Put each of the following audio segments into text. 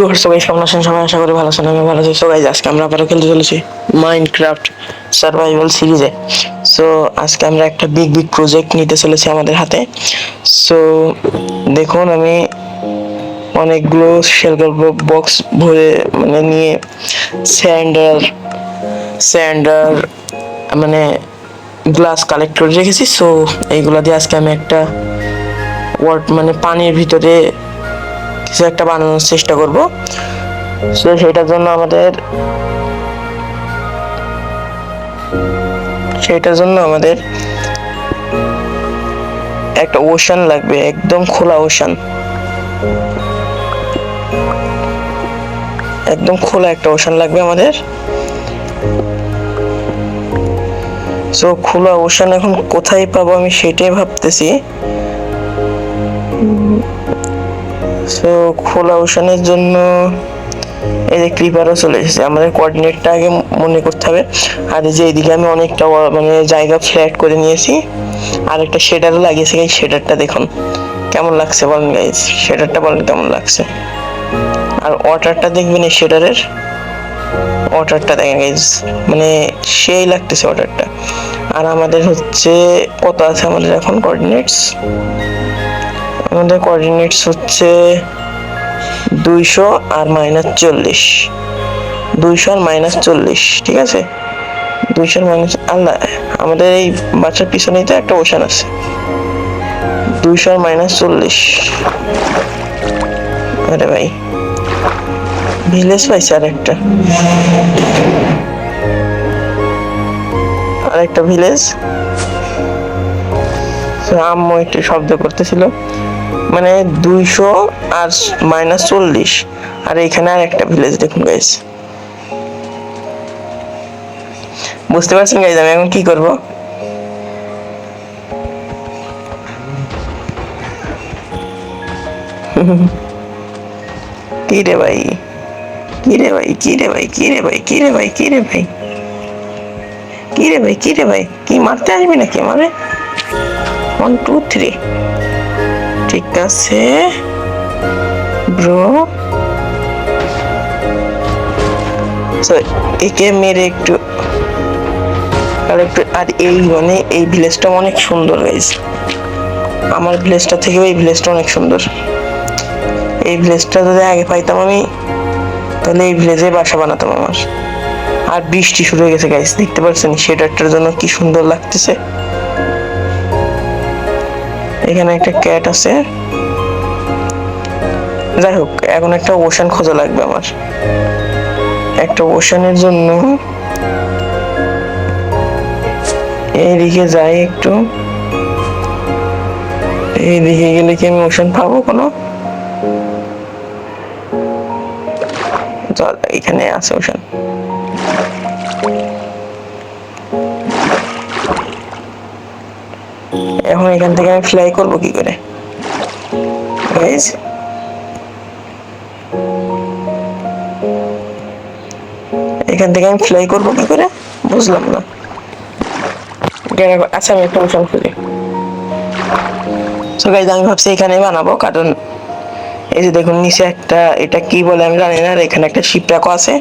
WhatsApp guys, কেমন আছেন সবাই? আশা করি ভালো আছেন। আমি ভালো আছি। সো গাইস, আজকে আমরা আবারও খেলতে চলেছি মাইনক্রাফট সার্ভাইভাল সিরিজে। সো আজকে আমরা একটা বিগ প্রজেক্ট নিতে চলেছি আমাদের হাতে। সো দেখুন, আমি অনেকগুলো শেলফ বক্স ভরে নিয়ে স্যান্ডার মানে গ্লাস কালেক্ট করে রেখেছি। সো এইগুলা দিয়ে আজকে আমি একটা পানির ভিতরে কিছু একটা বানানোর চেষ্টা করব। সো সেটার জন্য আমাদের একটা ওশান লাগবে, একদম খোলা ওশান, একদম খোলা একটা ওশান লাগবে আমাদের। সো খোলা ওশান এখন কোথায় পাবো আমি সেটাই ভাবতেছি। সো খোলা ওশানের জন্য এই যে ক্রিপারও চলে এসেছে। আমাদের কোঅর্ডিনেটটা আগে মনে করতে হবে। আর এই যে এইদিকে আমি অনেকটা জায়গা ফ্ল্যাট করে নিয়েছি, আর একটা শেডারও লাগিয়েছি। এই শেডারটা দেখুন কেমন লাগছে বলেন গাইজ, শেডারটা বলেন কেমন লাগছে। আর ওয়াটারটা দেখবেন, এই শেডারের ওয়াটারটা দেখেন গাইজ, সেই লাগতেছে ওয়াটারটা। আর আমাদের কত আছে আমাদের এখন কোঅর্ডিনেটস? আমাদের কোঅর্ডিনেটস হচ্ছে 200 আর -40, 200 আর -40, ঠিক আছে। 200 আর মাইনাস, আল্লাহ, আমাদের এই বাচ্চার পিছনেই তো একটা ওশান আছে। 200 আর -40, আরে ভাই, ভিলেজ পাইছে আরেকটা ভিলেজ। আম্মু একটু শব্দ করতেছিল, 200 আর -40, আর এখানে আর একটা ভিলেজ। দেখুন গাইস, বুঝতে পারছেন গাইস আমি এখন কি করব? কি রে ভাই, কি রে ভাই, কি রে ভাই, কি রে ভাই, কি রে ভাই, কি রে ভাই, কি রে ভাই, কি রে ভাই, কি মারতে আসবি নাকি আমারে? 1 2 3, ঠিক আছে ব্রো। একে মেরে একটু, আর এই ভিলেজটা অনেক সুন্দর গাইস। আমার ভিলেজটা থেকে এই ভিলেজটা অনেক সুন্দর। এই ভিলেজটা যদি আগে পাইতাম আমি, তাহলে এই ভিলেজে বাসা বানাতাম আমার। আর বৃষ্টি শুরু হয়ে গেছে গাইস, দেখতে পাচ্ছেন শেডারটার জন্য কি সুন্দর লাগতেছে। এখানে একটা ক্যাট আছে। যাই হোক, এখন একটা ওশান খোঁজা লাগবে আমার। একটা ওশানের জন্য এইদিকে যাই একটু, এইদিকে গেলে কি আমি ওশান পাবো কোনো? এখানে আছে ওশান। এখন এখান থেকে আমি ফ্লাই করবো কি করে গাইস? এখান থেকে আমি ফ্লাই করবো কি করে বুঝলাম না। আচ্ছা, আমি একটা ওশান খুঁজি। সো গাইস, আমি ভাবছি এখানে বানাবো, কারণ এই যে দেখুন নিচে একটা, এটা কি বলে আমি জানি না, আর এখানে একটা শিপরাকও আছে,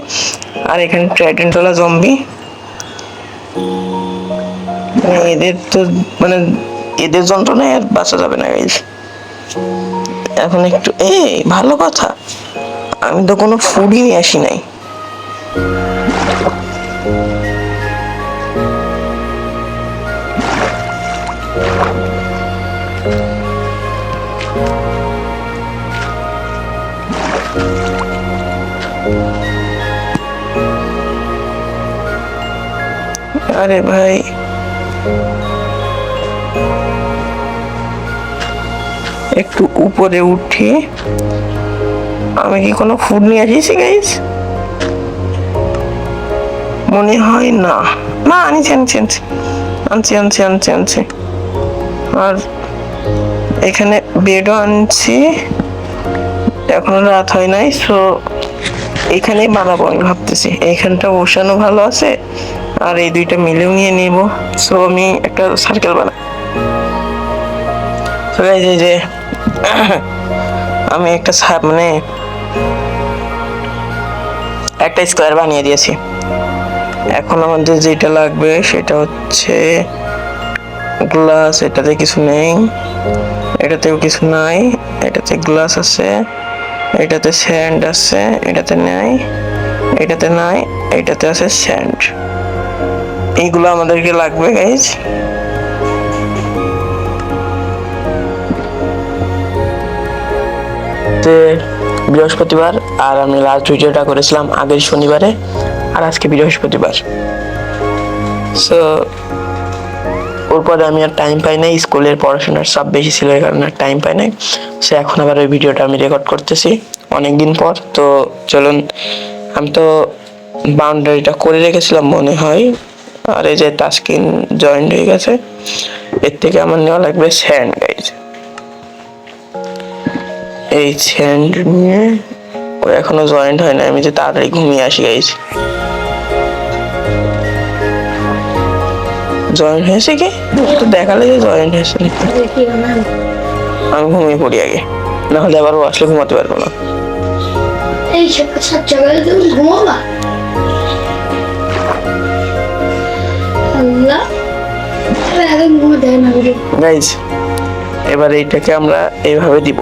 আর এখানে ট্রাইডেন্টওয়ালা জম্বি। এদের তো এদের যন্ত্রণায় আর বাঁচা যাবে না গাইস। এখন একটু ভালো কথা, আমি তো কোনো ফুডই নিয়ে আসি নাই। আরে ভাই, একটু উপরে উঠি। আমি কি কোনো ফুড নিয়ে আসিছি গাইস? মনে হয় না। না, আনছি আনছি আনছি আনছি আনছি আনছি আনছি আর এখানে বেডও আনছি। এখনো রাত হয় নাই, সো এখানেই বানাবো আমি ভাবতেছি। এইখানটা ওশানও ভালো আছে, আর এই দুইটা মিলেও নিয়ে নিব। সো আমি একটা সার্কেল বানাই। সো গাইস, এই যে আমি একটা একটা স্কোয়ার বানিয়ে দিয়েছি। এখন আমাদের যেটা লাগবে সেটা হচ্ছে গ্লাস। এটাতে কিছু নেই, এটাতেও কিছু নাই। এটাতে গ্লাস আছে, এটাতে স্যান্ড আছে, এটাতে নাই, এটাতে নাই, এটাতে আছে স্যান্ড। এইগুলো আমাদেরকে লাগবে গাইজ। বৃহস্পতিবার, আর আমি লাস্ট ভিডিওটা করেছিলাম আগের শনিবারে, আর আজকে বৃহস্পতিবার। সো ওর পরে আমি আর টাইম পাই নাই, স্কুলের পড়াশোনার চাপ বেশি ছিল, এই কারণে টাইম পাই নাই। সে এখন আবার ওই ভিডিওটা আমি রেকর্ড করতেছি অনেকদিন পর। তো চলুন, আমি তো বাউন্ডারিটা করে রেখেছিলাম মনে হয়, আর এই যে তাসকিন জয়েন্ট হয়ে গেছে। এর থেকে আমার নেওয়া লাগবে স্যান্ড গাইজ। এই স্যান্ড নিয়ে, ও এখনো জয়েন্ট হয় না, আমি যে তাড়াতাড়ি ঘুমিয়ে আসি গাইজ। জয়েন্ট হয়েছে কি তো দেখালে যে জয়েন্ট হয়েছে, আমি ঘুমিয়ে পড়ি আগে, না হলে আবার ও আসলে ঘুমাতে পারবো না। এই সব জায়গায় তুমি ঘুমাবা? আল্লাহ, এখন ঘুমা দেয় না গাইজ। এবার এইটাকে আমরা এইভাবে দিব,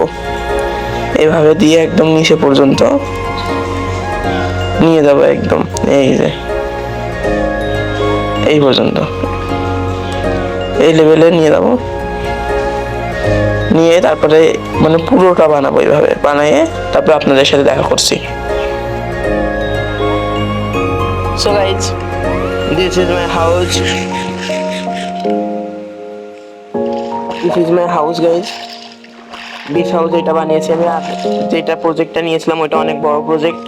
এইভাবে দিয়ে একদম নিচে পর্যন্ত নিয়ে যাবো, একদম এই যে এই পর্যন্ত, এই লেভেলে নিয়ে যাবো। নিয়ে তারপরে মানে পুরোটা বানাবো, এইভাবে বানিয়ে তারপরে আপনাদের সাথে দেখা করছি। So guys, this is my house. This is my house guys. This house এটা বানিয়েছি আমি, আর যেটা প্রজেক্টটা নিয়েছিলাম ওইটা অনেক বড় প্রজেক্ট,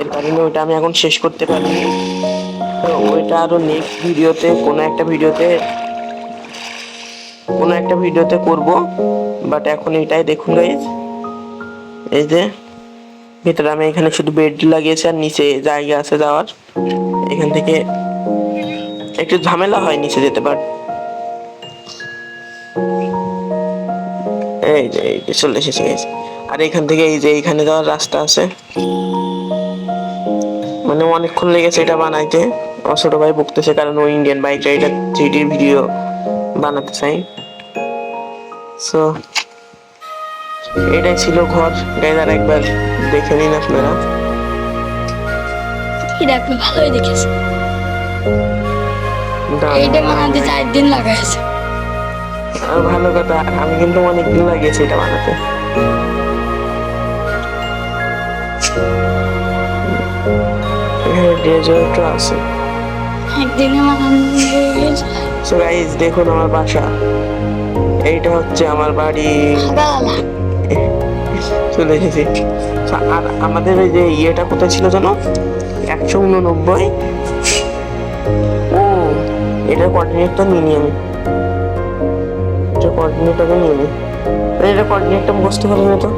এর কারণে ওইটা আমি এখন শেষ করতে পারিনি। তো ওইটা আরো নেক্সট ভিডিওতে কোনো একটা ভিডিওতে করব। বাট এখন এটাই দেখুন গাইজ, এই যে ভিতরে আমি এখানে শুধু বেড লাগিয়েছি, আর নিচে জায়গা আছে যাওয়ার। এখান থেকে একটু ঝামেলা হয় নিচে যেতে, বাট এই যে চলে এসেছি গাইজ। আর এখান থেকে এই যে এইখানে যাওয়ার রাস্তা আছে। মানে অনেকক্ষণ লেগেছে এটা বানাইতে, আমার ছোট ভাই বকতেছে কারণ ও Indian bike rider 3D video বানাতে চাই। সো এটাই ছিল ঘর গাইজ, আর একবার দেখে নিন আপনারা। এটা আপনি ভালোই দেখেছেন, এইটা বানাতে 4 দিন লাগাইছে। আর ভালো কথা, আমি কিন্তু অনেকদিন লাগিয়েছি এটা বানাতে। এখানে ডেজার্ট আছে, একদিনে বানানো হয়ে গেছে। সো গাইজ দেখুন আমার বাসা, এইটা হচ্ছে আমার বাড়ি। চলে এসেছি। আর আমাদের ওই যে ইয়েটা কোথায় ছিল জানো, 189। ও এটার কোঅর্ডিনেটটা নিয়ে নিই আমি, এটা কোঅর্ডিনেটটাকে নিয়ে নিই। এটা কোঅর্ডিনেটটা মুখস্থ করে নে তো,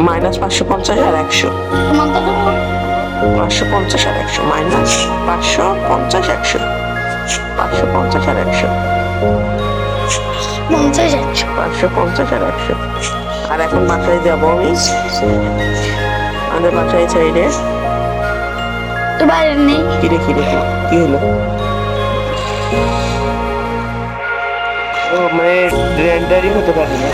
-550 আর 100, 550 আর 100, -550 100, 550 আর 100, 550 আর 100। আর এখন বাসায় যাবো আমি, আমাদের বাসায় সাইডে। তো বাইরে নেই কিরে কি হলো? ও মানে রেন্ডারই হতে পারে না,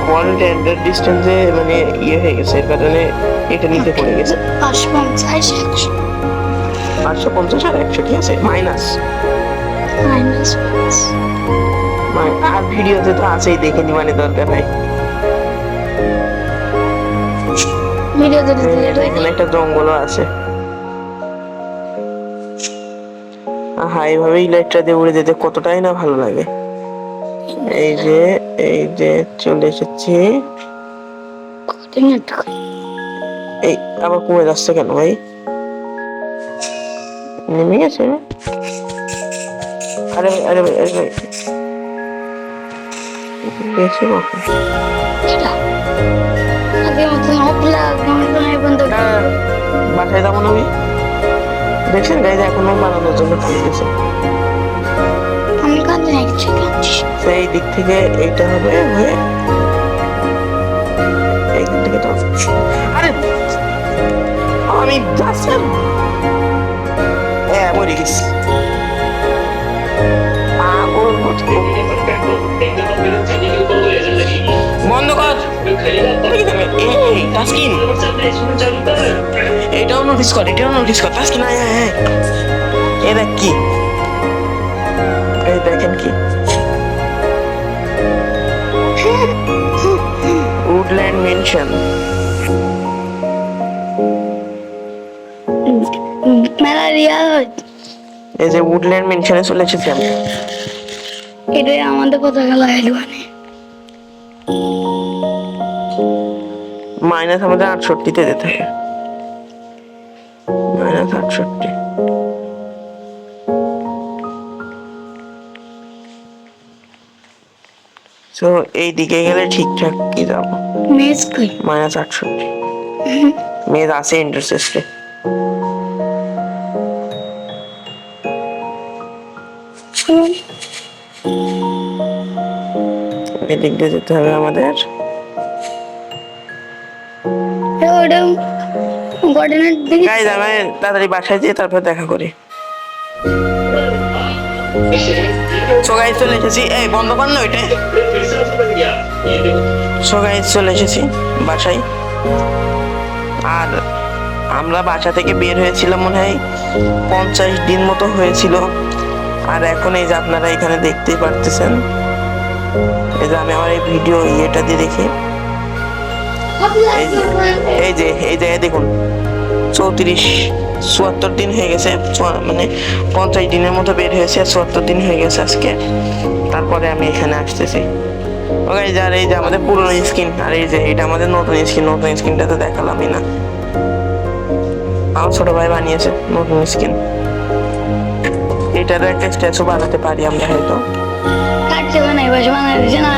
ওয়ান রেন্ডার ডিস্টেন্সে মানে ইয়ে হয়ে গেছে, এর কারণে এটা নিতে পড়ে গেছে। 550 আর 100, ঠিক আছে, মাইনাস। আর ভিডিওতে তো আছেই, দেখে নি, মানে দরকার নাই। এখানে একটা জঙ্গলও আছে। এইভাবে ইলেকট্রা দিয়ে উড়ে যেতে কতটাই না ভালো লাগে। এই যে চলে এসেছি। এই আবার কমে যাচ্ছে কেন ভাই? নেমে গেছে? আরে আরে ভাই, আরে ভাই বেশি কখন বাসায় যাবো না আমি। দেখছেন গাইজ, এখনো বানানোর জন্য টানতেছে। সেই দিক থেকে এইটা হবে হয়ে এইখান থেকে তো, আরে আমি যাচ্ছিলাম হ্যাঁ মরে গেছি বন্ধ কর এই তাসকিন এটাও নোটিস কর তাসকিন আয় আয় আয় এ দেখ কি এই দেখেন কি উডল্যান্ড মেনশন ম্যালেরিয়া এই যে উডল্যান্ড মেনশনে চলে এসেছি আমি এটাই আমাদের কোথায় গেল এলুয়ানে মাইনাস আমাদের 68-তে যেতে হবে -68 তো এই দিকে গেলে ঠিকঠাক কি যাবো মেজ কই -68 মেজ আছে ইন্টারসেস্টে এদিক দিয়ে যেতে হবে আমাদের ওটা কোঅর্ডিনেট দিকে গাইজ আমি তাড়াতাড়ি বাসায় যেয়ে তারপর দেখা করি সো গাইজ চলে এসেছি এই বন্ধ কর না ওইটা সো গাইজ চলে এসেছি বাসায় আর আমরা বাসা থেকে বের হয়েছিলাম মনে হয় 50 দিন মতো হয়েছিল আর এখন এই যে আপনারা এখানে দেখতেই পারতেছেন এই যে আমি আমার এই ভিডিও ইয়েটা দিয়ে দেখি এই যে এই জায়গায় দেখুন 74 দিন হয়ে গেছে মানে 50 দিনের মতো বের হয়েছে 74 দিন হয়ে গেছে আজকে তারপরে আমি এখানে আসতেছি ওকে যার এই যে আমাদের পুরনো স্ক্রিন আর এই যে এটা আমাদের নতুন স্ক্রিনটা তো দেখালামই না আমার ছোট ভাই বানিয়েছে নতুন স্ক্রিন এটারও একটা স্ট্যাচু বানাতে পারি আমরা হয়তো কাটছে বানাই বসে বানাই দিছে না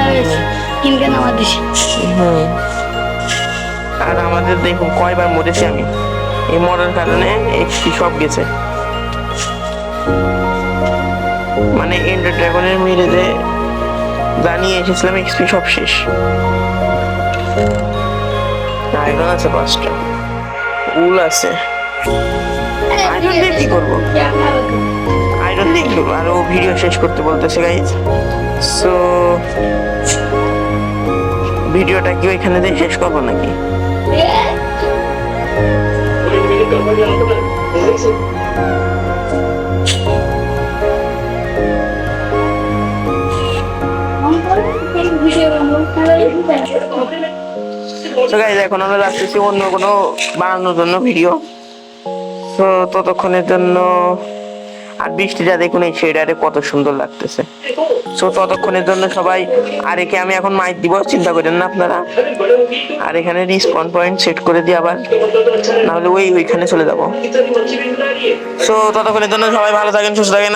কিনকে নামা দিছে আর আমাদের দেখুন কয়বার মরেছি আমি এই মরার কারণে এক্সপি সব গেছে মানে এন্ডার ড্রাগনের মেরে যে জানিয়ে এসেছিলাম এক্সপি সব শেষ আয়রন আছে 5টা উল আছে আয়রন দিয়ে কি করবো আয়রন দিয়ে কি করবো আর ও ভিডিও শেষ করতে বলতেছে গাইজ সো ভিডিওটা কি ওইখানে দিয়ে শেষ করবো নাকি তো গাইজ এখন আমরা যাচ্ছি অন্য কোনো বানানোর জন্য ভিডিও তো ততক্ষণের জন্য আর বৃষ্টিটা দেখুন এই শেডারে কত সুন্দর লাগতেছে সো ততক্ষণের জন্য সবাই আর একে আমি এখন মাইক দিব চিন্তা করেন না আপনারা আর এখানে রিসপন পয়েন্ট সেট করে দিই আবার নাহলে ওইখানে চলে যাবো সো ততক্ষণের জন্য সবাই ভালো থাকেন সুস্থ থাকেন